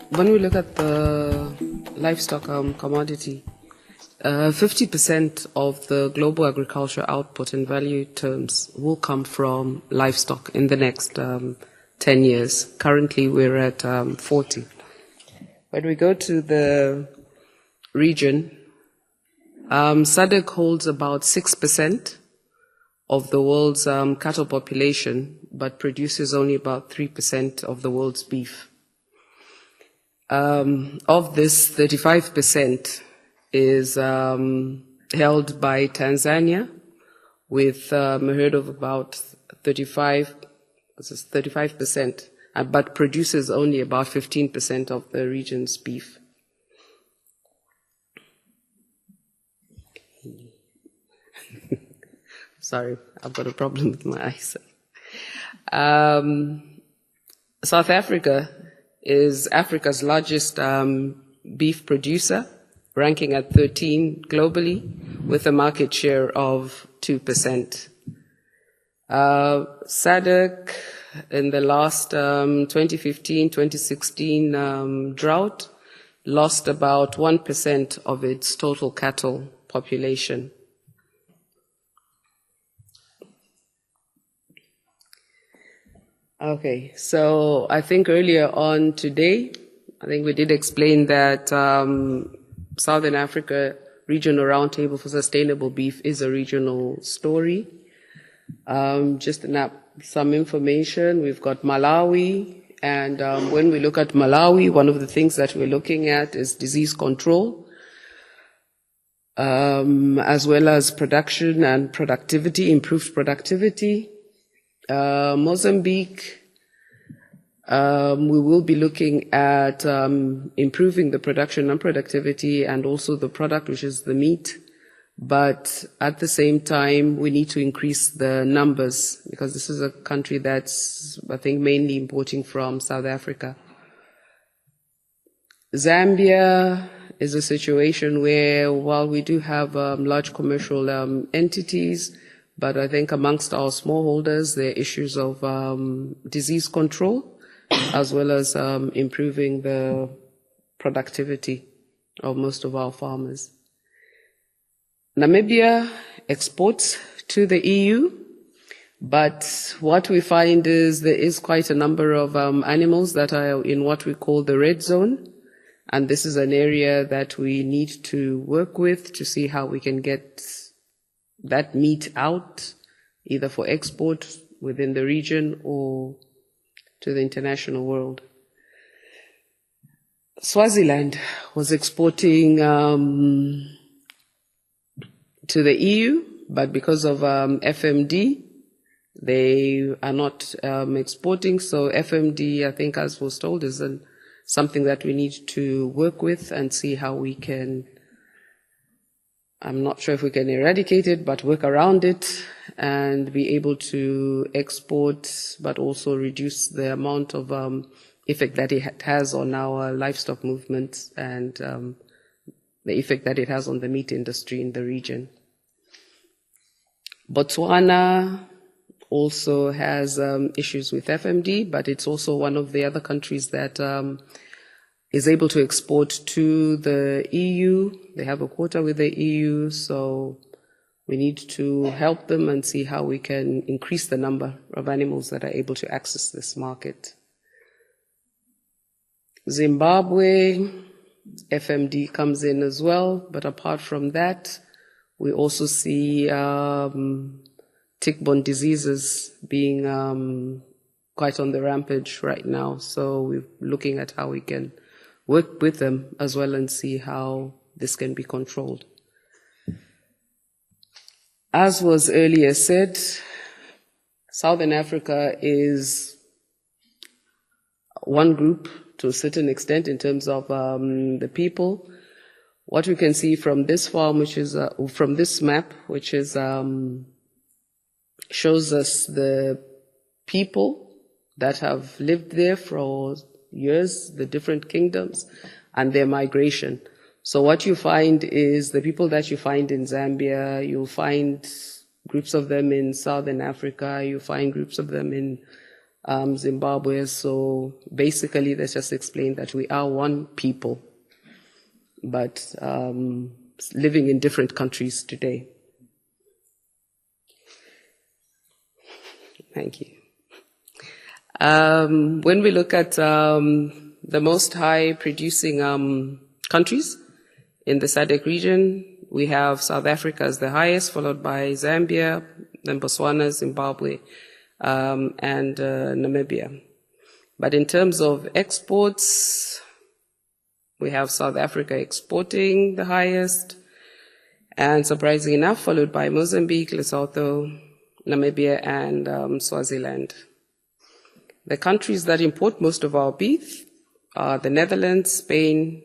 When we look at the livestock commodity, 50% of the global agriculture output in value terms will come from livestock in the next 10 years. Currently, we're at 40. When we go to the region, SADC holds about 6% of the world's cattle population, but produces only about 3% of the world's beef. Of this, 35% is held by Tanzania, with a herd of about 35%, but produces only about 15% of the region's beef. Sorry, I've got a problem with my eyes. South Africa is Africa's largest beef producer, ranking at 13 globally, with a market share of 2%. SADC, in the last 2015-2016 drought, lost about 1% of its total cattle population. Okay, so I think earlier on today, I think we did explain that Southern Africa Regional Roundtable for Sustainable Beef is a regional story. Just some information, we've got Malawi, and when we look at Malawi, one of the things that we're looking at is disease control, as well as production and productivity, improved productivity. Mozambique, we will be looking at improving the production and productivity and also the product, which is the meat. But at the same time, we need to increase the numbers because this is a country that's, I think, mainly importing from South Africa. Zambia is a situation where, while we do have large commercial entities, but I think amongst our smallholders, there are issues of disease control, as well as improving the productivity of most of our farmers. Namibia exports to the EU, but what we find is there is quite a number of animals that are in what we call the red zone, and this is an area that we need to work with to see how we can get that meat out, either for export within the region or to the international world. Swaziland was exporting to the EU, but because of FMD, they are not exporting. So FMD, I think, as was told, is something that we need to work with and see how we can, I'm not sure if we can eradicate it, but work around it and be able to export, but also reduce the amount of effect that it has on our livestock movements and the effect that it has on the meat industry in the region. Botswana also has issues with FMD, but it's also one of the other countries that is able to export to the EU. They have a quota with the EU, so we need to help them and see how we can increase the number of animals that are able to access this market. Zimbabwe, FMD comes in as well, but apart from that, we also see tick-borne diseases being quite on the rampage right now. So we're looking at how we can work with them as well and see how this can be controlled. As was earlier said, Southern Africa is one group to a certain extent in terms of the people. What we can see from this farm, which is from this map, which is shows us the people that have lived there for years, the different kingdoms, and their migration. So what you find is the people that you find in Zambia, you'll find groups of them in Southern Africa, you find groups of them in Zimbabwe. So basically, let's just explain that we are one people, but living in different countries today. Thank you. When we look at the most high producing countries in the SADC region, we have South Africa as the highest, followed by Zambia, then Botswana, Zimbabwe, and Namibia. But in terms of exports, we have South Africa exporting the highest, and surprisingly enough, followed by Mozambique, Lesotho, Namibia, and Swaziland. The countries that import most of our beef are the Netherlands, Spain,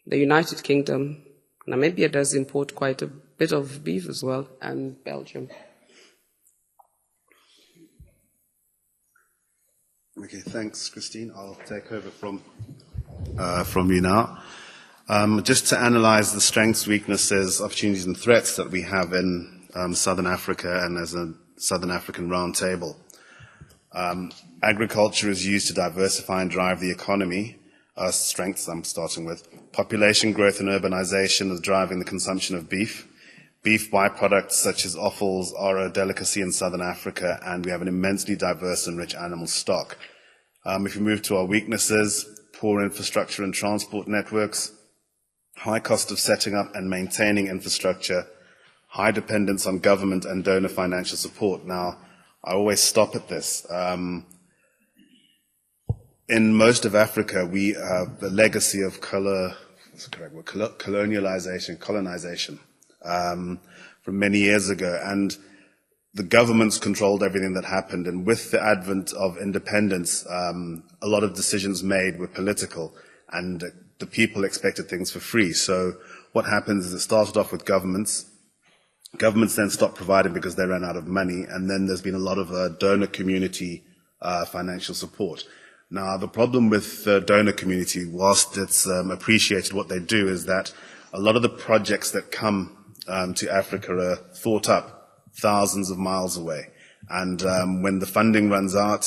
the United Kingdom. Namibia does import quite a bit of beef as well, and Belgium. Okay, thanks, Christine. I'll take over from you now. Just to analyze the strengths, weaknesses, opportunities, and threats that we have in Southern Africa and as a Southern African Roundtable. Agriculture is used to diversify and drive the economy. Strengths I'm starting with. Population growth and urbanization is driving the consumption of beef. Beef byproducts such as offals are a delicacy in Southern Africa, and we have an immensely diverse and rich animal stock. If we move to our weaknesses, poor infrastructure and transport networks, high cost of setting up and maintaining infrastructure, high dependence on government and donor financial support. Now, I always stop at this. In most of Africa, we have the legacy of colonization from many years ago, and the governments controlled everything that happened. And with the advent of independence, a lot of decisions made were political, and the people expected things for free. So what happens is it started off with governments. Governments then stopped providing because they ran out of money, and then there's been a lot of donor community financial support. Now, the problem with the donor community, whilst it's appreciated what they do, is that a lot of the projects that come to Africa are thought up thousands of miles away. And when the funding runs out,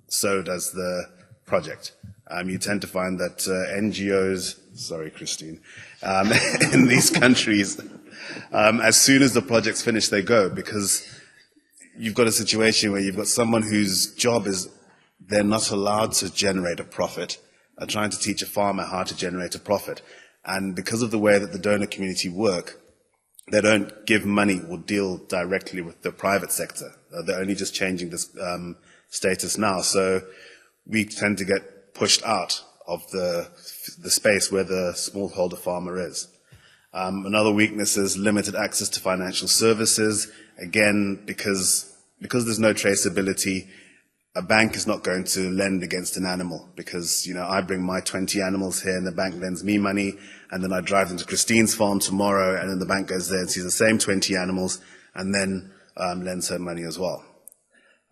so does the project. You tend to find that NGOs, sorry, Christine, in these countries, as soon as the project's finished, they go, because you've got a situation where you've got someone whose job is they're not allowed to generate a profit, trying to teach a farmer how to generate a profit. And because of the way that the donor community work, they don't give money or deal directly with the private sector. They're only just changing this status now. So we tend to get pushed out of the space where the smallholder farmer is. Another weakness is limited access to financial services. Again, because there's no traceability, a bank is not going to lend against an animal, because, you know, I bring my 20 animals here and the bank lends me money, and then I drive them to Christine's farm tomorrow, and then the bank goes there and sees the same 20 animals and then lends her money as well.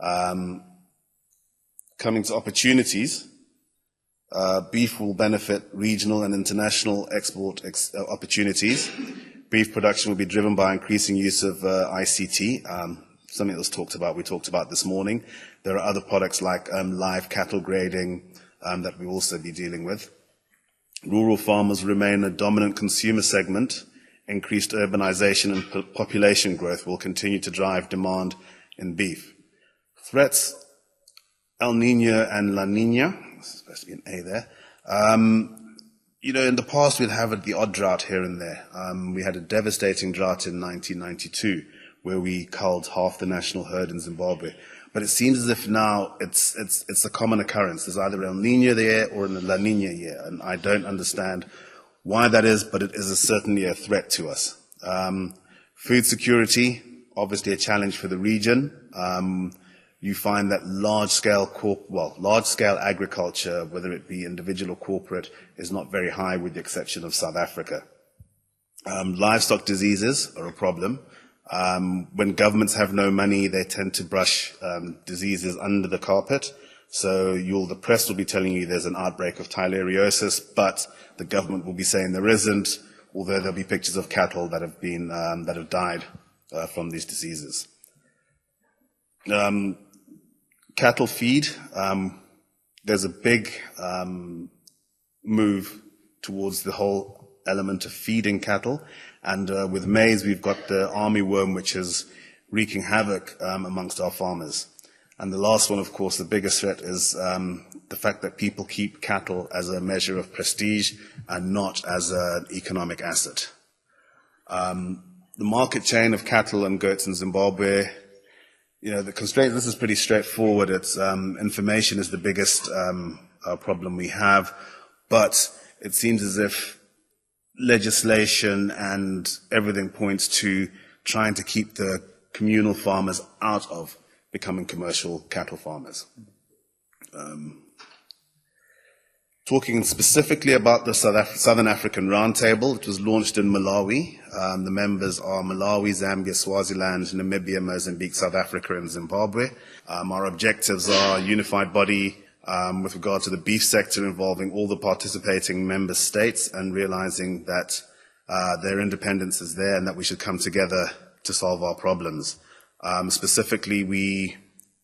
Coming to opportunities, beef will benefit regional and international export opportunities. Beef production will be driven by increasing use of ICT, something that was we talked about this morning. There are other products like live cattle grading that we'll also be dealing with. Rural farmers remain a dominant consumer segment. Increased urbanization and population growth will continue to drive demand in beef. Threats, El Niño and La Niña, there's supposed to be an A there. You know, in the past we'd have the odd drought here and there. We had a devastating drought in 1992 where we culled half the national herd in Zimbabwe. But it seems as if now it's a common occurrence. There's either El Niño there or a La Niña year, and I don't understand why that is, but it is certainly a threat to us. Food security, obviously a challenge for the region. You find that large-scale agriculture, whether it be individual or corporate, is not very high, with the exception of South Africa. Livestock diseases are a problem. When governments have no money, they tend to brush diseases under the carpet. So the press will be telling you there's an outbreak of theileriosis, but the government will be saying there isn't, although there'll be pictures of cattle that have died from these diseases. cattle feed, there's a big move towards the whole element of feeding cattle. And with maize, we've got the armyworm, which is wreaking havoc amongst our farmers. And the last one, of course, the biggest threat is the fact that people keep cattle as a measure of prestige and not as an economic asset. The market chain of cattle and goats in Zimbabwe, the constraint, this is pretty straightforward. It's information is the biggest problem we have, but it seems as if legislation and everything points to trying to keep the communal farmers out of becoming commercial cattle farmers. Talking specifically about the Southern African Roundtable, it was launched in Malawi. The members are Malawi, Zambia, Swaziland, Namibia, Mozambique, South Africa, and Zimbabwe. Our objectives are a unified body with regard to the beef sector involving all the participating member states and realizing that their independence is there and that we should come together to solve our problems. Specifically, we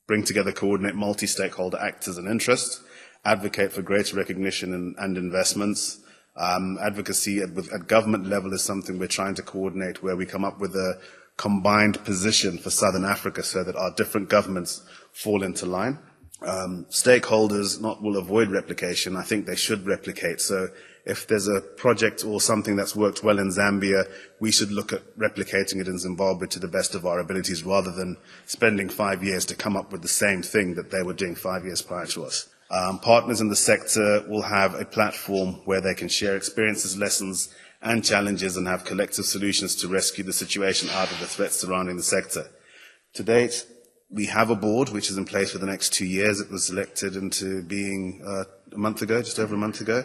bring together, coordinate multi-stakeholder actors and interests, advocate for greater recognition and investments. Advocacy at government level is something we're trying to coordinate, where we come up with a combined position for Southern Africa so that our different governments fall into line. Stakeholders will avoid replication. I think they should replicate. So if there's a project or something that's worked well in Zambia, we should look at replicating it in Zimbabwe to the best of our abilities, rather than spending 5 years to come up with the same thing that they were doing 5 years prior to us. Partners in the sector will have a platform where they can share experiences, lessons, and challenges and have collective solutions to rescue the situation out of the threats surrounding the sector. To date, we have a board which is in place for the next 2 years. It was elected into being a month ago, just over a month ago.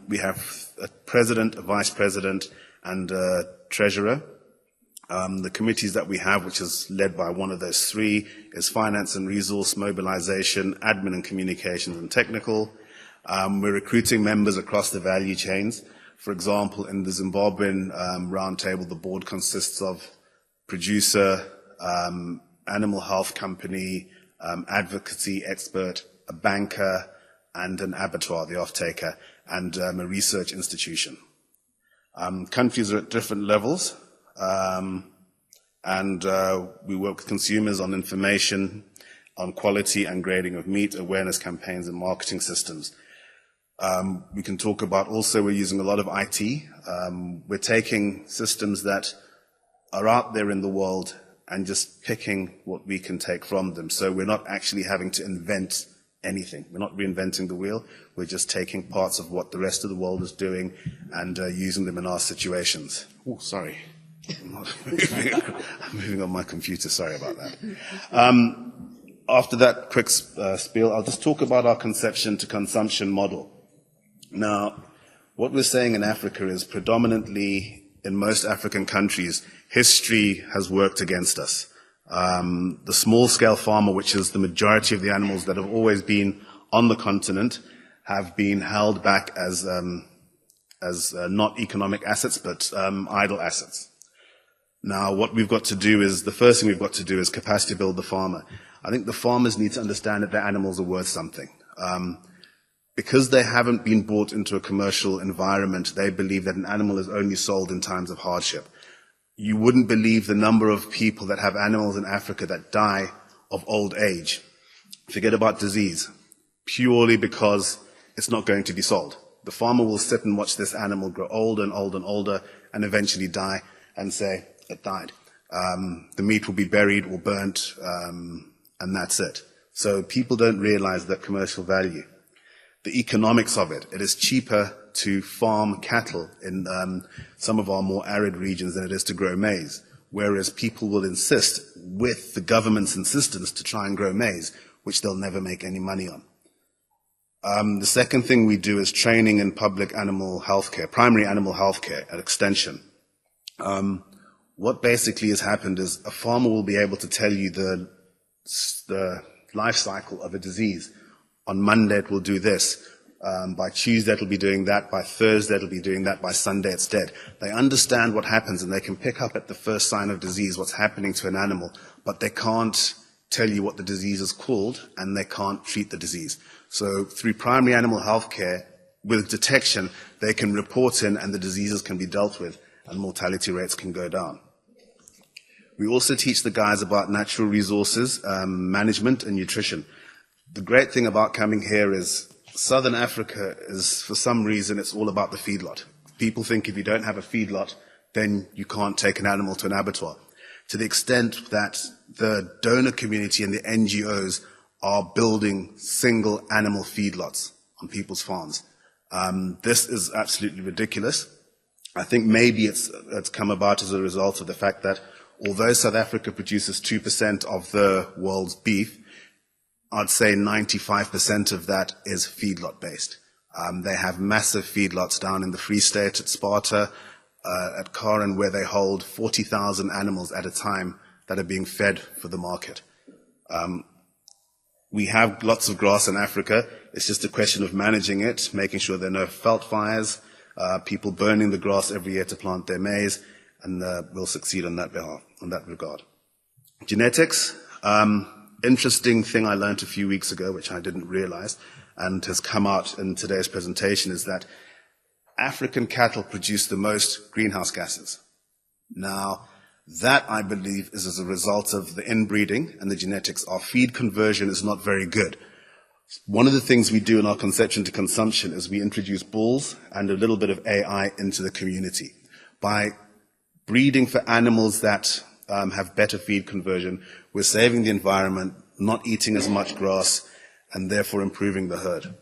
We have a president, a vice president, and a treasurer. The committees that we have, which is led by one of those three, is finance and resource mobilization, admin and communications, and technical. We're recruiting members across the value chains. For example, in the Zimbabwean roundtable, the board consists of producer, animal health company, advocacy expert, a banker, and an abattoir, the off-taker, and a research institution. Countries are at different levels. And we work with consumers on information, on quality and grading of meat, awareness campaigns, and marketing systems. We can talk about also, we're using a lot of IT. We're taking systems that are out there in the world and just picking what we can take from them. So we're not actually having to invent anything. We're not reinventing the wheel. We're just taking parts of what the rest of the world is doing and using them in our situations. Oh, sorry. I'm moving on my computer, sorry about that. After that quick spiel, I'll just talk about our conception to consumption model. Now, what we're saying in Africa is predominantly in most African countries, history has worked against us. The small-scale farmer, which is the majority of the animals that have always been on the continent, have been held back as not economic assets, but idle assets. Now, what we've got to do is, the first thing we've got to do is capacity build the farmer. I think the farmers need to understand that their animals are worth something. Because they haven't been brought into a commercial environment, they believe that an animal is only sold in times of hardship. You wouldn't believe the number of people that have animals in Africa that die of old age. Forget about disease, purely because it's not going to be sold. The farmer will sit and watch this animal grow older and older and older and eventually die and say, it died. The meat will be buried or burnt, and that's it. So people don't realize that commercial value. The economics of it. It is cheaper to farm cattle in some of our more arid regions than it is to grow maize, whereas people will insist, with the government's insistence, to try and grow maize, which they'll never make any money on. The second thing we do is training in public animal health care, primary animal health care at Extension. What basically has happened is a farmer will be able to tell you the life cycle of a disease. On Monday it will do this. By Tuesday it'll be doing that. By Thursday it'll be doing that. By Sunday it's dead. They understand what happens and they can pick up at the first sign of disease what's happening to an animal, but they can't tell you what the disease is called, and they can't treat the disease. So through primary animal health care, with detection, they can report in and the diseases can be dealt with and mortality rates can go down. We also teach the guys about natural resources, management and nutrition. The great thing about coming here is Southern Africa is, for some reason, it's all about the feedlot. People think if you don't have a feedlot, then you can't take an animal to an abattoir. To the extent that the donor community and the NGOs are building single animal feedlots on people's farms. This is absolutely ridiculous. I think maybe it's come about as a result of the fact that although South Africa produces 2% of the world's beef, I'd say 95% of that is feedlot based. They have massive feedlots down in the Free State at Sparta, at Karen, where they hold 40,000 animals at a time that are being fed for the market. We have lots of grass in Africa. It's just a question of managing it, making sure there are no veld fires, people burning the grass every year to plant their maize, and we'll succeed on that behalf, on that regard. Genetics, interesting thing I learned a few weeks ago, which I didn't realize, and has come out in today's presentation, is that African cattle produce the most greenhouse gases. Now, that, I believe, is as a result of the inbreeding and the genetics. Our feed conversion is not very good. One of the things we do in our conception to consumption is we introduce bulls and a little bit of AI into the community. By breeding for animals that have better feed conversion, we're saving the environment, not eating as much grass, and therefore improving the herd.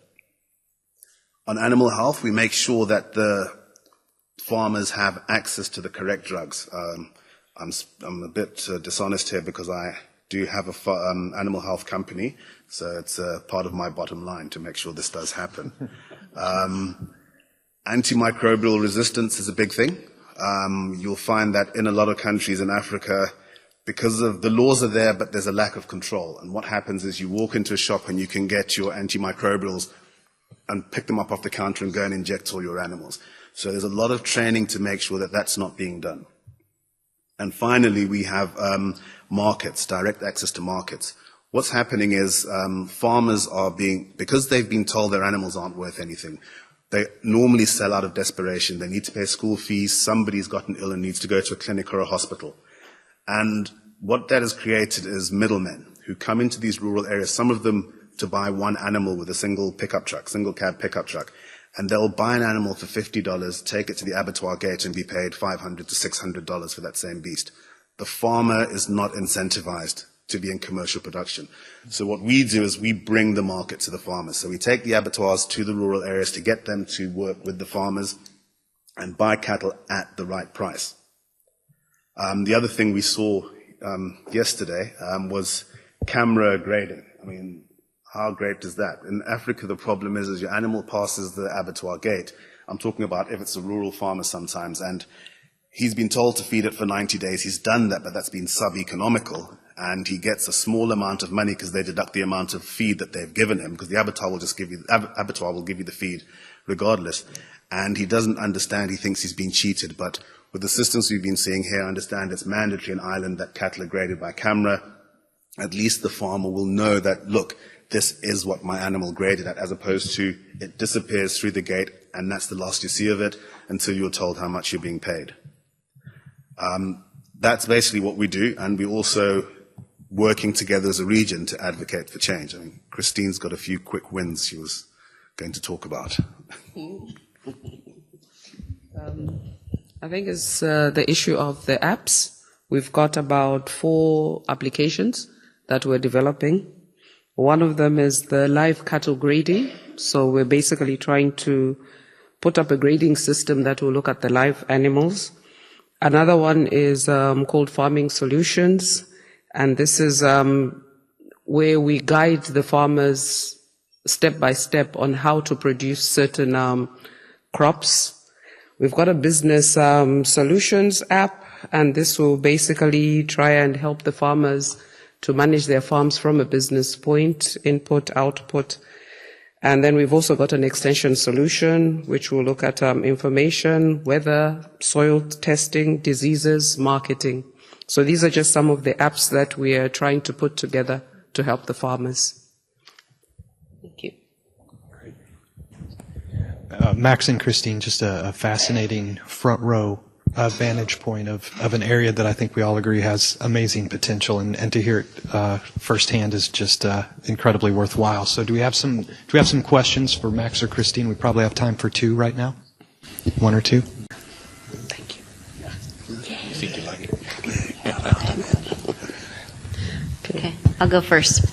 On animal health, we make sure that the farmers have access to the correct drugs. I'm a bit dishonest here because I do have an animal health company, so it's part of my bottom line to make sure this does happen. Antimicrobial resistance is a big thing. You'll find that in a lot of countries in Africa, because of the laws are there, but there's a lack of control. And what happens is you walk into a shop and you can get your antimicrobials and pick them up off the counter and go and inject all your animals. So there's a lot of training to make sure that that's not being done. And finally, we have markets, direct access to markets. What's happening is farmers are because they've been told their animals aren't worth anything, they normally sell out of desperation. They need to pay school fees, somebody's gotten ill and needs to go to a clinic or a hospital. And what that has created is middlemen who come into these rural areas, some of them to buy one animal with a single cab pickup truck. And they'll buy an animal for $50, take it to the abattoir gate and be paid $500 to $600 for that same beast. The farmer is not incentivized to be in commercial production. So what we do is we bring the market to the farmers. So we take the abattoirs to the rural areas to get them to work with the farmers and buy cattle at the right price. The other thing we saw yesterday was camera grading. I mean, how great is that? In Africa, the problem is your animal passes the abattoir gate. I'm talking about if it's a rural farmer sometimes, and he's been told to feed it for 90 days. He's done that, but that's been sub-economical, and he gets a small amount of money because they deduct the amount of feed that they've given him, because the abattoir will just give you the feed regardless. And he doesn't understand. He thinks he's been cheated. But with the systems we've been seeing here, I understand it's mandatory in Ireland that cattle are graded by camera. At least the farmer will know that, look, this is what my animal graded at, as opposed to it disappears through the gate and that's the last you see of it until you're told how much you're being paid. That's basically what we do, and we're also working together as a region to advocate for change. I mean, Christine's got a few quick wins she was going to talk about. I think it's the issue of the apps. We've got about 4 applications that we're developing. One of them is the live cattle grading. So we're basically trying to put up a grading system that will look at the live animals. Another one is called Farming Solutions. And this is where we guide the farmers step by step on how to produce certain crops. We've got a business solutions app, and this will basically try and help the farmers to manage their farms from a business point, input, output. And then we've also got an extension solution, which will look at information, weather, soil testing, diseases, marketing. So these are just some of the apps that we are trying to put together to help the farmers. Thank you. Max and Christine, just a fascinating front row vantage point of an area that I think we all agree has amazing potential, and to hear it firsthand is just incredibly worthwhile. So do we have some questions for Max or Christine? We probably have time for two right now. One or two. Thank you. I think you like it. Okay, I'll go first.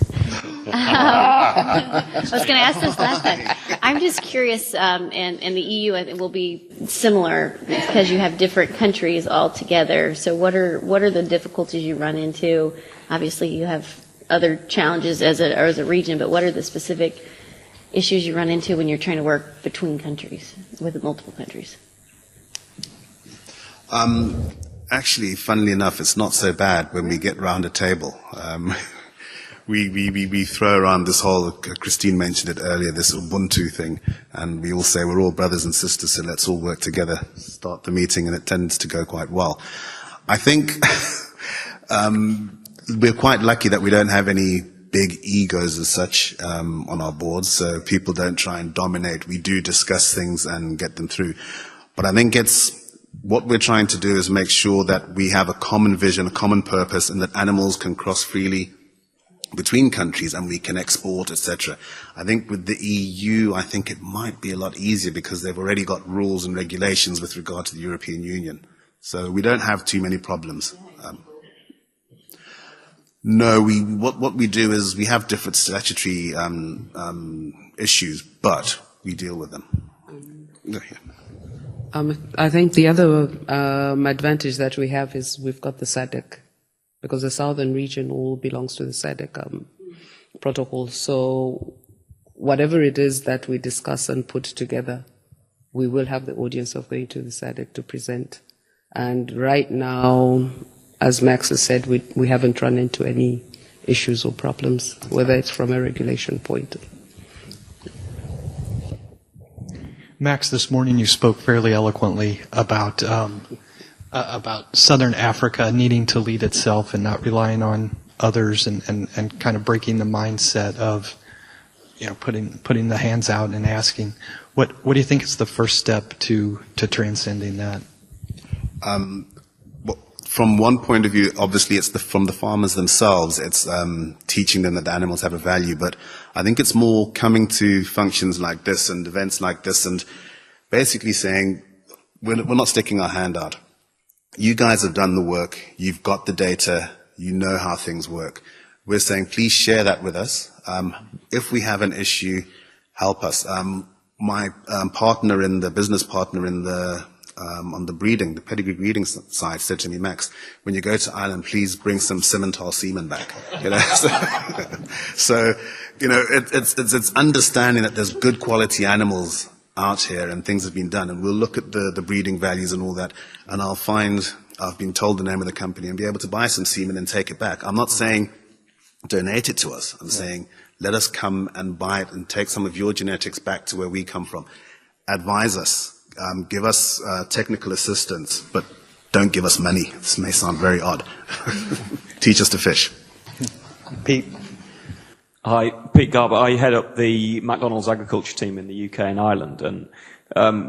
I was going to ask this last time. I'm just curious, and the EU I think will be similar because you have different countries all together. So what are the difficulties you run into? Obviously, you have other challenges as a region, but what are the specific issues you run into when you're trying to work between countries, with multiple countries? Actually, funnily enough, it's not so bad when we get round a table. We throw around this whole, Christine mentioned it earlier, this Ubuntu thing, and we all say we're all brothers and sisters, so let's all work together, start the meeting, and it tends to go quite well. I think we're quite lucky that we don't have any big egos as such on our boards, so people don't try and dominate. We do discuss things and get them through. But I think what we're trying to do is make sure that we have a common vision, a common purpose, and that animals can cross freely between countries and we can export, etc. I think with the EU, I think it might be a lot easier because they've already got rules and regulations with regard to the European Union. So we don't have too many problems. No, what we do is we have different statutory issues, but we deal with them. I think the other advantage that we have is we've got the SADC, because the southern region all belongs to the SADC protocol. So whatever it is that we discuss and put together, we will have the audience of going to the SADC to present. And right now, as Max has said, we haven't run into any issues or problems, whether it's from a regulation point. Max, this morning you spoke fairly eloquently about Southern Africa needing to lead itself and not relying on others, and kind of breaking the mindset of, putting the hands out and asking. What do you think is the first step to transcending that? From one point of view, obviously it's from the farmers themselves. It's teaching them that the animals have a value, but I think it's more coming to functions like this and events like this and basically saying, we're not sticking our hand out. You guys have done the work, you've got the data, you know how things work. We're saying, please share that with us. If we have an issue, help us. My business partner on the pedigree breeding side said to me, Max, when you go to Ireland, please bring some Simmental semen back. So it's understanding that there's good quality animals out here and things have been done, and we'll look at the breeding values and all that, and I've been told the name of the company and be able to buy some semen and take it back. I'm not saying donate it to us. I'm saying let us come and buy it and take some of your genetics back to where we come from. Advise us, give us technical assistance, but don't give us money. This may sound very odd. Teach us to fish. Pete. Hi, Pete Garber. I head up the McDonald's agriculture team in the UK and Ireland. And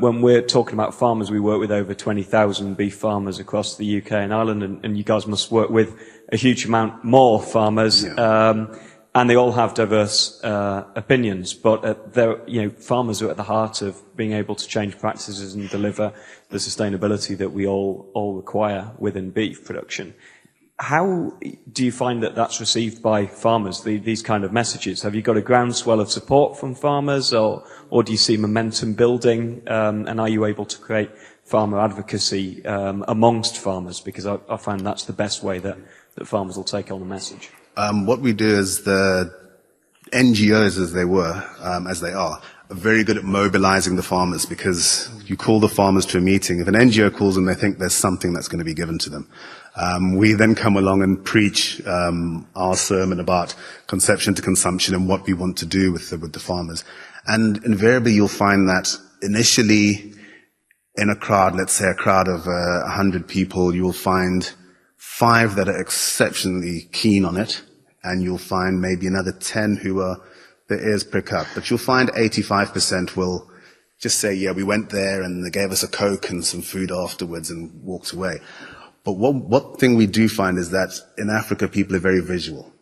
when we're talking about farmers, we work with over 20,000 beef farmers across the UK and Ireland. And you guys must work with a huge amount more farmers. Yeah. And they all have diverse opinions. But farmers are at the heart of being able to change practices and deliver the sustainability that we all require within beef production. How do you find that that's received by farmers, these kind of messages? Have you got a groundswell of support from farmers, or do you see momentum building, and are you able to create farmer advocacy amongst farmers? Because I find that's the best way that farmers will take on the message. What we do is the NGOs, as they are very good at mobilizing the farmers, because you call the farmers to a meeting. If an NGO calls them, they think there's something that's going to be given to them. We then come along and preach our sermon about conception to consumption and what we want to do with the farmers. And invariably you'll find that initially in a crowd, let's say a crowd of 100 people, you will find 5 that are exceptionally keen on it, and you'll find maybe another 10 who are, their ears prick up. But you'll find 85% will just say, yeah, we went there and they gave us a Coke and some food afterwards and walked away. But what thing we do find is that in Africa, people are very visual.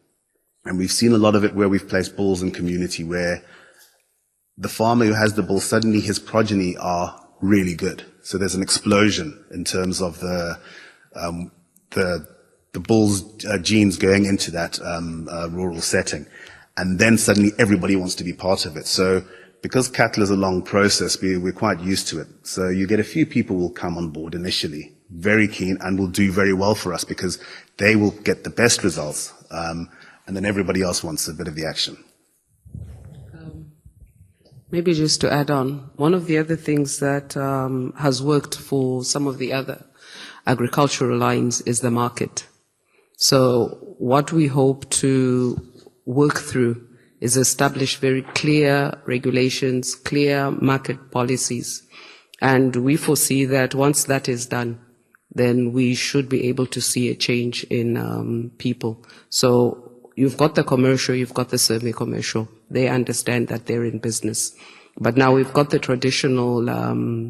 And we've seen a lot of it where we've placed bulls in community where the farmer who has the bull, suddenly his progeny are really good. So there's an explosion in terms of the bull's genes going into that rural setting. And then suddenly everybody wants to be part of it. So because cattle is a long process, we're quite used to it. So you get a few people will come on board initially, very keen, and will do very well for us because they will get the best results. And then everybody else wants a bit of the action. Maybe just to add on, one of the other things that has worked for some of the other agricultural lines is the market. So what we hope to work through is establish very clear regulations, clear market policies. And we foresee that once that is done, then we should be able to see a change in people. So you've got the commercial, you've got the semi-commercial. They understand that they're in business. But now we've got the traditional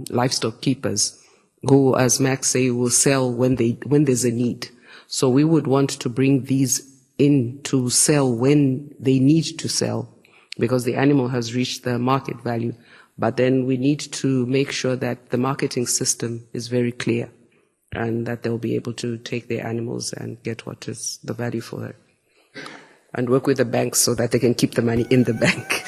livestock keepers who, as Max say, will sell when there's a need. So we would want to bring these in to sell when they need to sell because the animal has reached the market value. But then we need to make sure that the marketing system is very clear and that they'll be able to take their animals and get what is the value for it. And work with the banks so that they can keep the money in the bank.